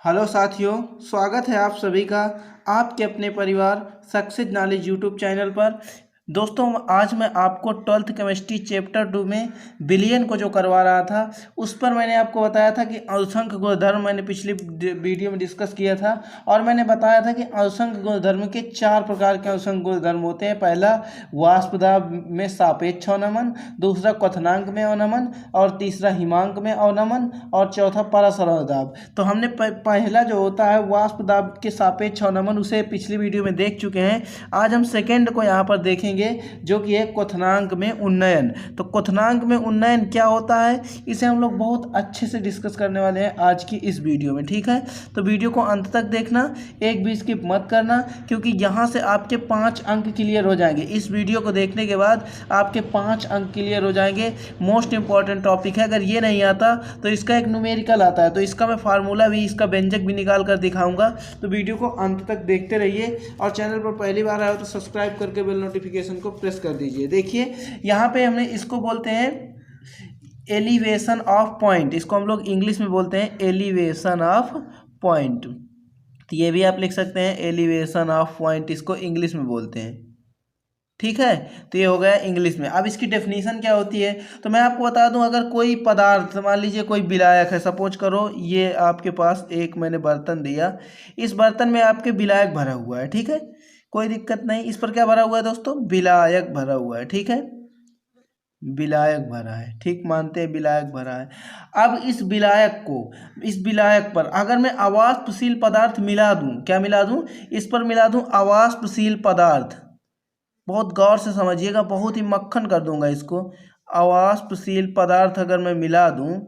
Hello साथियों, स्वागत है आप सभी का आपके अपने परिवार सक्सेस नॉलेज यूट्यूब चैनल पर। दोस्तों, आज मैं आपको 12th केमिस्ट्री चैप्टर 2 में बिलियन को जो करवा रहा था उस पर मैंने आपको बताया था कि असंख्य गुणधर्म मैंने पिछली वीडियो में डिस्कस किया था। और मैंने बताया था कि असंख्य गुणधर्म के 4 प्रकार के असंख्य गुणधर्म होते हैं। पहला वाष्प दाब में सापेक्ष अवनमन, दूसरा क्वथनांक में अवनमन, और तीसरा हिमांक में अवनमन, और चौथा परासरण दाब। तो हमने पहला जो होता है वाष्प दाब के सापेक्ष अवनमन उसे पिछली वीडियो में देख चुके हैं। आज हम सेकेंड को यहाँ पर देखेंगे जो कि है क्वथनांक में उन्नयन। तो क्वथनांक में उन्नयन क्या होता है, इसे हम लोग बहुत अच्छे से डिस्कस करने वाले हैं आज की इस वीडियो में। ठीक है, तो वीडियो को अंत तक देखना, एक भी स्किप मत करना, क्योंकि यहाँ से आपके 5 अंक क्लियर हो जाएंगे। इस वीडियो को देखने के बाद आपके 5 अंक क्लियर हो जाएंगे। मोस्ट इंपॉर्टेंट टॉपिक है। अगर ये नहीं आता तो इसका एक न्यूमेरिकल आता है, तो इसका मैं फार्मूला भी, इसका व्यंजक भी निकाल कर दिखाऊंगा। तो वीडियो को अंत तक देखते रहिए, और चैनल पर पहली बार आए हो तो सब्सक्राइब करके बेल नोटिफिकेशन को प्रेस कर दीजिए। देखिए, यहाँ पे हमने इसको बोलते हैं एलिवेशन ऑफ पॉइंट, इसको हम लोग इंग्लिश में बोलते हैं एलिवेशन ऑफ पॉइंट। तो ये भी आप लिख सकते हैं एलिवेशन ऑफ पॉइंट, इसको इंग्लिश में बोलते हैं। ठीक है, तो ये हो गया इंग्लिश में। अब इसकी डेफिनेशन क्या होती है, तो मैं आपको बता दूं, अगर कोई पदार्थ, मान लीजिए कोई विलायक है, सपोज करो ये आपके पास एक मैंने बर्तन दिया, इस बर्तन में आपके विलायक भरा हुआ है। ठीक है, कोई दिक्कत नहीं। इस पर क्या भरा हुआ है दोस्तों, विलायक भरा हुआ है। ठीक है, विलायक भरा है, ठीक मानते हैं, विलायक भरा है। अब इस विलायक पर अगर मैं अवाष्पशील पदार्थ मिला दूं, क्या मिला दूं, इस पर मिला दूं अवाष्पशील पदार्थ। बहुत गौर से समझिएगा, बहुत ही मक्खन कर दूंगा इसको। अवाष्पशील पदार्थ अगर मैं मिला दूं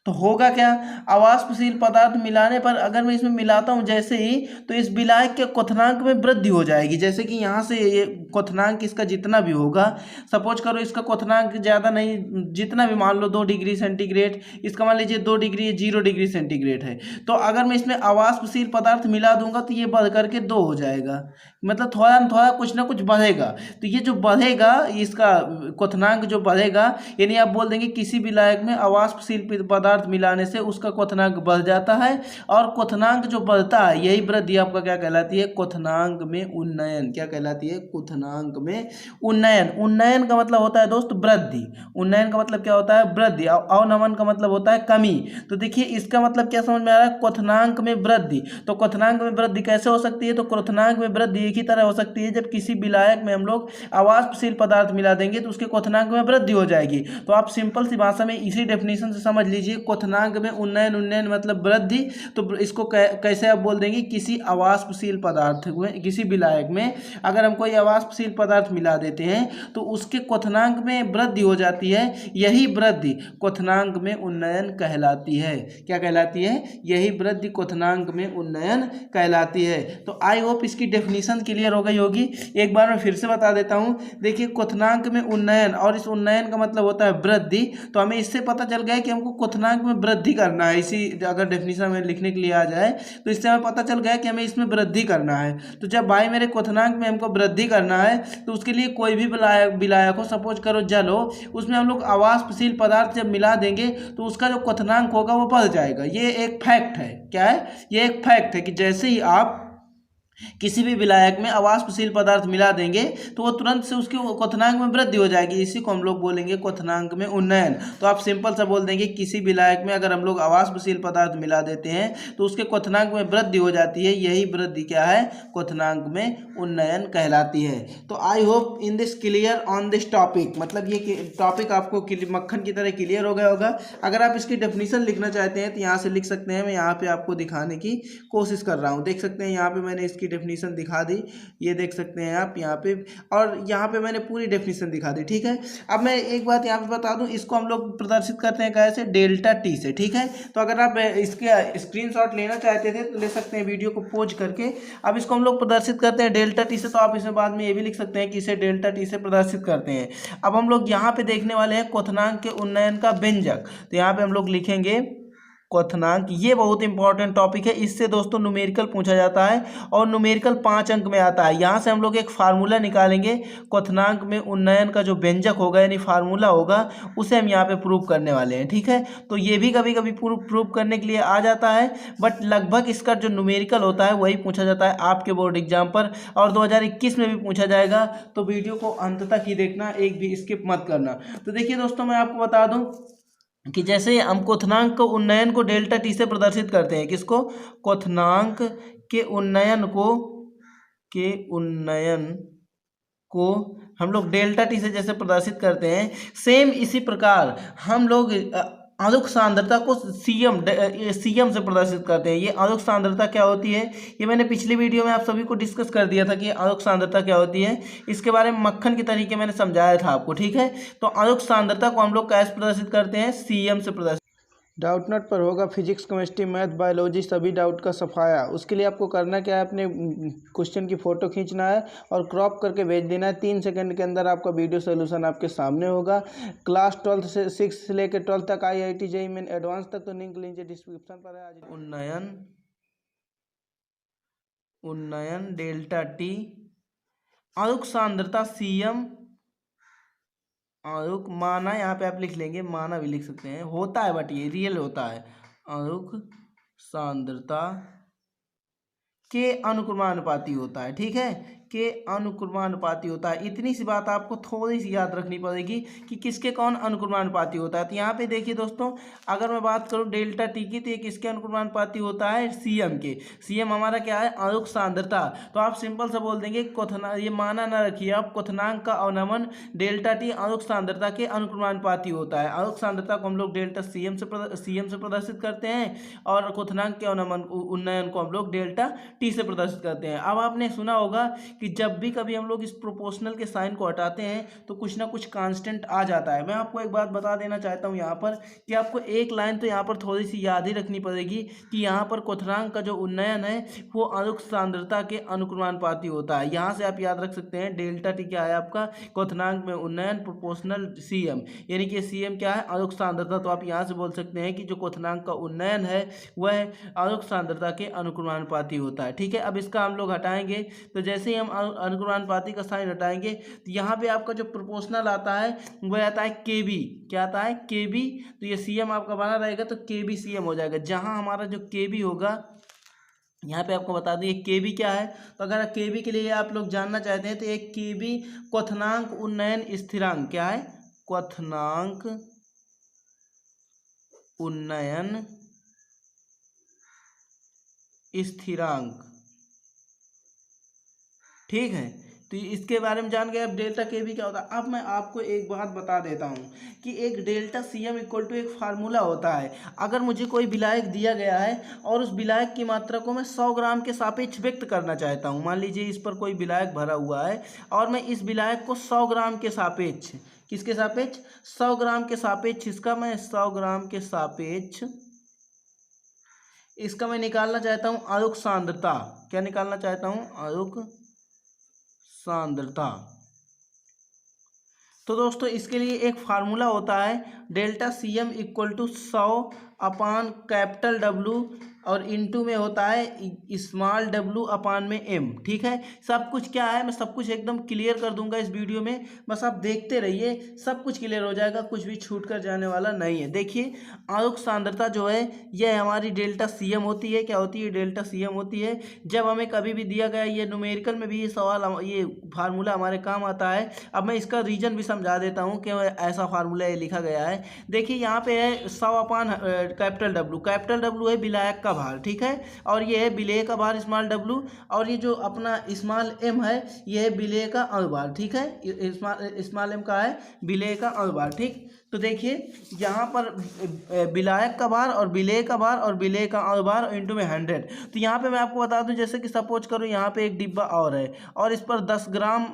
तो होगा क्या, अवाष्पशील पदार्थ मिलाने पर अगर मैं इसमें मिलाता हूं जैसे ही, तो इस विलायक के क्वथनांक में वृद्धि हो जाएगी। जैसे कि यहाँ से ये क्वथनांक इसका जितना भी होगा, सपोज करो इसका क्वथनांक ज़्यादा नहीं, जितना भी मान लो 2 डिग्री सेंटीग्रेड, इसका मान लीजिए 2 डिग्री 0 डिग्री सेंटीग्रेड है, तो अगर मैं इसमें अवाष्पशील पदार्थ मिला दूंगा तो ये बढ़ करके 2 हो जाएगा। मतलब थोड़ा ना थोड़ा कुछ ना कुछ बढ़ेगा। तो ये जो बढ़ेगा, इसका क्वथनांक जो बढ़ेगा, यानी आप बोल देंगे किसी विलायक में अवाष्पशील पदार्थ मिलाने से उसका क्वथनांक बढ़ जाता है। और क्वथनांक जो बढ़ता है, यही वृद्धि आपका क्या कहलाती है, क्वथनांक में उन्नयन। क्या कहलाती है, क्वथनांक में उन्नयन। उन्नयन का मतलब होता है दोस्त वृद्धि। उन्नयन का मतलब क्या होता है, वृद्धि। अवनमन का मतलब होता है कमी। तो देखिए, इसका मतलब क्या समझ में आ रहा है, क्वथनांक में वृद्धि। तो क्वथनांक में वृद्धि कैसे हो सकती है, तो क्वथनांक में वृद्धि एक ही तरह हो सकती है, जब किसी विलायक में हम लोग अवाष्पशील पदार्थ मिला देंगे तो उसके क्वथनांक में वृद्धि हो जाएगी। तो आप सिंपल सी भाषा में इसी डेफिनेशन से समझ लीजिए, क्वथनांक में उन्नयन, उन्नयन मतलब वृद्धि। तो इसको कैसे आप बोल देंगे, किसी अवाष्पशील पदार्थ में, किसी विलायक में अगर हम कोई अवाष्पशील पदार्थ मिला देते हैं तो उसके क्वथनांक में वृद्धि हो जाती है। यही वृद्धि क्वथनांक में उन्नयन कहलाती है। क्या कहलाती है, यही वृद्धि क्वथनांक में उन्नयन कहलाती है। तो आई होप इसकी डेफिनेशन क्लियर हो गई होगी। एक बार मैं फिर से बता देता हूं। देखिए, क्वथनांक में उन्नयन, और इस उन्नयन का मतलब होता है वृद्धि। तो हमें इससे पता चल गया कि हमको क्वथनांक में वृद्धि करना है। इसी अगर डेफिनेशन में लिखने के लिए आ जाए तो इससे हमें पता चल गया कि हमें इसमें वृद्धि करना है। तो जब भाई मेरे क्वथनांक में हमको वृद्धि करना है तो उसके लिए कोई भी विलायक हो, सपोज करो जल हो, उसमें हम लोग अवाष्पशील पदार्थ जब मिला देंगे तो उसका जो क्वथनांक होगा वो बढ़ जाएगा। ये एक फैक्ट है। क्या है, ये एक फैक्ट है कि जैसे ही आप किसी भी विलायक में अवाष्पशील पदार्थ मिला देंगे तो वो तुरंत से उसके क्वथनांक में वृद्धि हो जाएगी। इसी को हम लोग बोलेंगे क्वथनांक में उन्नयन। तो आप सिंपल सा बोल देंगे, किसी विलायक में अगर हम लोग अवाष्पशील पदार्थ मिला देते हैं तो उसके क्वथनांक में वृद्धि हो जाती है। यही वृद्धि क्या है, क्वथनांक में उन्नयन कहलाती है। तो I hope in this clear on this topic, मतलब ये टॉपिक आपको मक्खन की तरह क्लियर हो गया होगा। अगर आप इसकी डेफिनेशन लिखना चाहते हैं तो यहाँ से लिख सकते हैं। मैं यहाँ पे आपको दिखाने की कोशिश कर रहा हूँ। देख सकते हैं यहाँ पे मैंने इसकी डेफिनेशन दिखा दी, ये देख सकते हैं आप यहाँ पे, और यहाँ पे मैंने पूरी डेफिनेशन दिखा दी। ठीक है, अब मैं एक बात यहाँ पे बता दूं, इसको हम लोग प्रदर्शित करते हैं कैसे, डेल्टा टी से। ठीक है, तो अगर आप इसके स्क्रीनशॉट लेना चाहते थे तो ले सकते हैं वीडियो को पॉज करके। अब इसको हम लोग प्रदर्शित करते हैं डेल्टा टी से, तो आप इसमें बाद में ये भी लिख सकते हैं कि इसे डेल्टा टी से प्रदर्शित करते हैं। अब हम लोग यहाँ पे देखने वाले हैं क्वथनांक के उन्नयन का व्यंजक। तो यहाँ पे हम लोग लिखेंगे क्वथनांक, ये बहुत इंपॉर्टेंट टॉपिक है। इससे दोस्तों न्यूमेरिकल पूछा जाता है और न्यूमेरिकल 5 अंक में आता है। यहाँ से हम लोग एक फार्मूला निकालेंगे, क्वथनांक में उन्नयन का जो व्यंजक होगा यानी फार्मूला होगा, उसे हम यहाँ पे प्रूव करने वाले हैं। ठीक है, तो ये भी कभी कभी प्रूव करने के लिए आ जाता है, बट लगभग इसका जो न्यूमेरिकल होता है वही पूछा जाता है आपके बोर्ड एग्जाम पर, और 2021 में भी पूछा जाएगा। तो वीडियो को अंत तक ही देखना, एक भी स्किप मत करना। तो देखिए दोस्तों, मैं आपको बता दूं कि जैसे हम क्वथनांक को उन्नयन को डेल्टा टी से प्रदर्शित करते हैं। किसको? क्वथनांक के उन्नयन को हम लोग डेल्टा टी से जैसे प्रदर्शित करते हैं, सेम इसी प्रकार हम लोग आलोक सांद्रता को सीएम से प्रदर्शित करते हैं। ये आलोक सांद्रता क्या होती है, ये मैंने पिछली वीडियो में आप सभी को डिस्कस कर दिया था कि आलोक सांद्रता क्या होती है। इसके बारे में मक्खन के तरीके मैंने समझाया था आपको। ठीक है, तो आलोक सांद्रता को हम लोग कैसे प्रदर्शित करते हैं? सीएम से प्रदर्शित। डाउट नोट पर होगा फिजिक्स, केमिस्ट्री, मैथ, बायोलॉजी सभी डाउट का सफाया। उसके लिए आपको करना क्या है, अपने क्वेश्चन की फ़ोटो खींचना है और क्रॉप करके भेज देना है। 3 सेकंड के अंदर आपका वीडियो सोल्यूशन आपके सामने होगा। क्लास 12 से 6 से लेकर 12 तक IIT JEE मेन एडवांस तक, तो लिंक नीचे डिस्क्रिप्शन पर है। आज उन्नयन डेल्टा टी, आलोक सांद्रता सीएम, आलोक माना, यहाँ पे आप लिख लेंगे, माना भी लिख सकते हैं, होता है बट ये रियल होता है। आलोक सांद्रता के अनुक्रमानुपाती होता है। ठीक है, के अनुक्रमानुपाती होता है। इतनी सी बात आपको थोड़ी सी याद रखनी पड़ेगी कि किसके कौन अनुक्रमानुपाती होता है। तो यहाँ पे देखिए दोस्तों, अगर मैं बात करूँ डेल्टा टी की, तो ये किसके अनुक्रमानुपाती होता है? सीएम के। सीएम हमारा क्या है? आलोक सांद्रता। तो आप सिंपल से बोल देंगे ये माना ना रखिए आप, क्वथनांक का अवनमन डेल्टा टी आलोक सांद्रता के अनुक्रमानुपाती होता है। आलोक सांद्रता को हम लोग डेल्टा सीएम से प्रदर्शित करते हैं और क्वथनांक के अवनमन उन्नयन को हम लोग डेल्टा टी से प्रदर्शित करते हैं। अब आपने सुना होगा कि जब भी कभी हम लोग इस प्रोपोर्शनल के साइन को हटाते हैं तो कुछ ना कुछ कांस्टेंट आ जाता है। मैं आपको एक बात बता देना चाहता हूँ यहाँ पर कि आपको एक लाइन तो यहाँ पर थोड़ी सी याद ही रखनी पड़ेगी कि यहाँ पर क्वथनांक का जो उन्नयन है वो आलोक सांद्रता के अनुक्रमानुपाती होता है। यहाँ से आप याद रख सकते हैं डेल्टा टी क्या है आपका? क्वथनांक में उन्नयन प्रोपोर्शनल सीएम, यानी कि सीएम क्या है? आलोक सांद्रता। तो आप यहाँ से बोल सकते हैं कि जो क्वथनांक का उन्नयन है वह आलोक सांद्रता के अनुक्रमानुपाती होता है। ठीक है, अब इसका हम लोग हटाएंगे, तो जैसे ही हम अनुक्रमानुपाती का साइन हटाएंगे तो यहाँ पे आपका जो प्रोपोर्शनल आता है वह आता है केबी। क्या आता है? केबी। तो ये सीएम आपका बना रहेगा तो केबी सीएम हो जाएगा। जहाँ हमारा जो केबी होगा, यहाँ पे आपको बता दूं ये केबी क्या है। तो अगर केबी के लिए आप लोग जानना चाहते हैं तो एक केबी क्वथनांक उन्नयन स्थिरांक क्या है? क्वथनांक उन्नयन स्थिरांक। ठीक है, तो इसके बारे में जान गए। अब डेल्टा के भी क्या होता है। अब मैं आपको एक बात बता देता हूँ कि एक डेल्टा सीएम इक्वल टू एक फार्मूला होता है। अगर मुझे कोई विलायक दिया गया है और उस विलायक की मात्रा को मैं 100 ग्राम के सापेक्ष व्यक्त करना चाहता हूँ, मान लीजिए इस पर कोई विलायक भरा हुआ है और मैं इस विलायक को 100 ग्राम के सापेक्ष, किसके सापेक्ष? 100 ग्राम के सापेक्ष, इसका मैं 100 ग्राम के सापेक्ष इसका मैं निकालना चाहता हूँ आलोक सांद्रता। क्या निकालना चाहता हूँ? आलोक सांद्रता। तो दोस्तों इसके लिए एक फार्मूला होता है, delta CM equal to 100 upon capital W और इनटू में होता है स्मॉल डब्लू अपान में एम। ठीक है, सब कुछ क्या है मैं सब कुछ एकदम क्लियर कर दूंगा इस वीडियो में, बस आप देखते रहिए, सब कुछ क्लियर हो जाएगा, कुछ भी छूट कर जाने वाला नहीं है। देखिए आलोक सांद्रता जो है यह हमारी डेल्टा सीएम होती है। क्या होती है? डेल्टा सीएम होती है। जब हमें कभी भी दिया गया, ये न्यूमेरिकल में भी ये सवाल, ये फार्मूला हमारे काम आता है। अब मैं इसका रीजन भी समझा देता हूँ कि ऐसा फार्मूला ये लिखा गया है। देखिए यहाँ पे है 100 upon capital W. Capital W है विलायक का भार। ठीक है, और ये है विलेय का भार स्मॉल डब्लू, और ये जो अपना स्मॉल एम है ये है विलेय का अनुभार। ठीक है, स्मॉल एम का है विलेय का अनुभार। ठीक, तो देखिए यहाँ पर विलायक का भार और विलेय का भार और विलेय का अनुभार इंटू में 100। तो यहाँ पे मैं आपको बता दूं, जैसे कि सपोज करूँ यहाँ पे एक डिब्बा और है और इस पर 10 ग्राम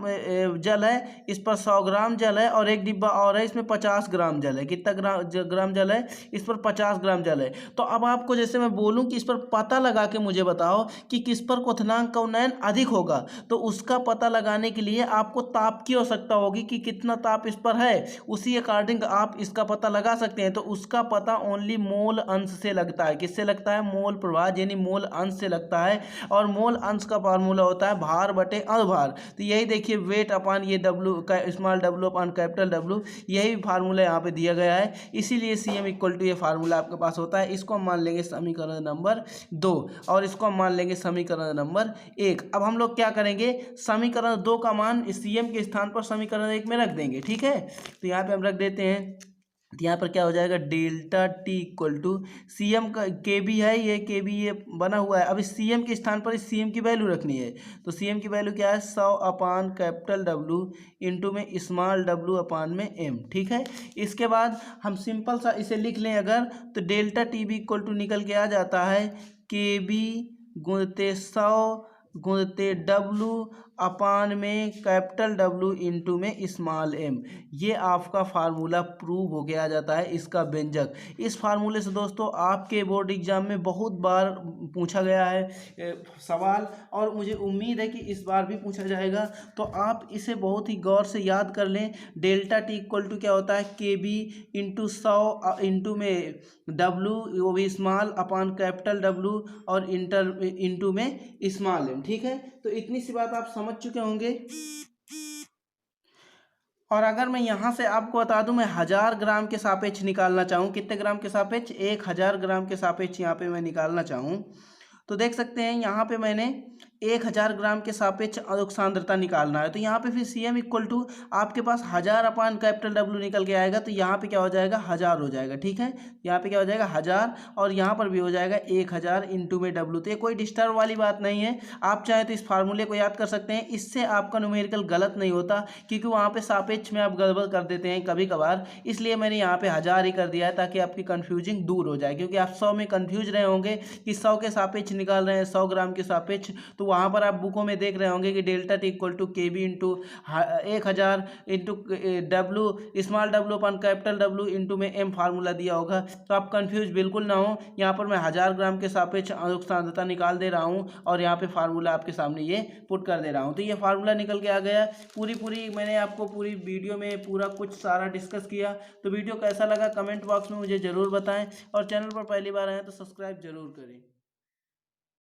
जल है, इस पर 100 ग्राम जल है, और एक डिब्बा और है इसमें 50 ग्राम जल है। कितना ग्राम जल है? इस पर 50 ग्राम जल है। तो अब आपको जैसे मैं बोलूँ कि इस पर पता लगा के मुझे बताओ कि किस पर क्वथनांक का उन्नयन अधिक होगा, तो उसका पता लगाने के लिए आपको ताप की आवश्यकता होगी कि कितना ताप इस पर है। उसी अकॉर्डिंग आप आप इसका पता लगा सकते हैं। तो उसका पता ओनली मोल अंश से लगता है। किससे लगता है? मोल प्रभाज यानी मोल अंश से लगता है। और मोल अंश का फार्मूला होता है भार बटे अनुभार। तो यही देखिए वेट अपान ये डब्लू का स्मॉल डब्लू अपान कैपिटल डब्लू, यही फार्मूला यहाँ पे दिया गया है। इसीलिए CM इक्वल टू ये फार्मूला आपके पास होता है। इसको हम मान लेंगे समीकरण नंबर 2 और इसको हम मान लेंगे समीकरण नंबर 1। अब हम लोग क्या करेंगे, समीकरण 2 का मान CM के स्थान पर समीकरण 1 में रख देंगे। ठीक है, तो यहाँ पे हम रख देते हैं। तो यहाँ पर क्या हो जाएगा, delta T equal to CM का के बी है, ये के बी ये बना हुआ है। अब इस CM के स्थान पर इस CM की वैल्यू रखनी है। तो CM की वैल्यू क्या है, 100 अपान कैपिटल W इंटू में स्मॉल w अपान में M। ठीक है, इसके बाद हम सिंपल सा इसे लिख लें अगर, तो delta T B equal to निकल के आ जाता है के बी गुणते 100 गुणते W अपान में कैपिटल W इंटू में स्मॉल m। ये आपका फार्मूला प्रूव हो गया आ जाता है, इसका व्यंजक। इस फार्मूले से दोस्तों आपके बोर्ड एग्जाम में बहुत बार पूछा गया है सवाल, और मुझे उम्मीद है कि इस बार भी पूछा जाएगा। तो आप इसे बहुत ही गौर से याद कर लें। डेल्टा टी इक्वल टू क्या होता है, के बी इंटू 100 इंटू में W वो भी स्मॉल अपान कैपिटल W और इंटू में स्मॉल m। ठीक है, तो इतनी सी बात आप समझ चुके होंगे। और अगर मैं यहाँ से आपको बता दूं, मैं 1000 ग्राम के सापेक्ष निकालना चाहूँ, कितने ग्राम के सापेक्ष, 1000 ग्राम के सापेक्ष यहाँ पे मैं निकालना चाहूँ, तो देख सकते हैं यहाँ पे मैंने 1000 ग्राम के सापेक्ष अणुक सांद्रता निकालना है। तो यहाँ पे फिर CM इक्वल टू आपके पास 1000 अपान कैपिटल W निकल के आएगा। तो यहाँ पे क्या हो जाएगा, 1000 हो जाएगा। ठीक है, यहाँ पे क्या हो जाएगा 1000, और यहाँ पर भी हो जाएगा 1000 इंटू में W। तो ये कोई डिस्टर्ब वाली बात नहीं है। आप चाहे तो इस फार्मूले को याद कर सकते हैं, इससे आपका न्यूमेरिकल गलत नहीं होता, क्योंकि वहाँ पे सापेक्ष में आप गड़बड़ कर देते हैं कभी कभार। इसलिए मैंने यहाँ पे 1000 ही कर दिया है, ताकि आपकी कन्फ्यूजिंग दूर हो जाए। क्योंकि आप 100 में कन्फ्यूज रहे होंगे कि 100 के सापेक्ष निकाल रहे हैं, 100 ग्राम के सापेक्ष, तो वहाँ पर आप बुकों में देख रहे होंगे कि delta T equal to K B into 1000 into W small W upon capital W into में M फार्मूला दिया होगा। तो आप कंफ्यूज बिल्कुल ना हो। यहाँ पर मैं 1000 ग्राम के सापेक्ष अणुक सांद्रता निकाल दे रहा हूँ, और यहाँ पे फार्मूला आपके सामने ये पुट कर दे रहा हूँ। तो ये फार्मूला निकल के आ गया। पूरी मैंने आपको पूरी वीडियो में पूरा कुछ सारा डिस्कस किया। तो वीडियो कैसा लगा कमेंट बॉक्स में मुझे ज़रूर बताएं, और चैनल पर पहली बार आए तो सब्सक्राइब जरूर करें।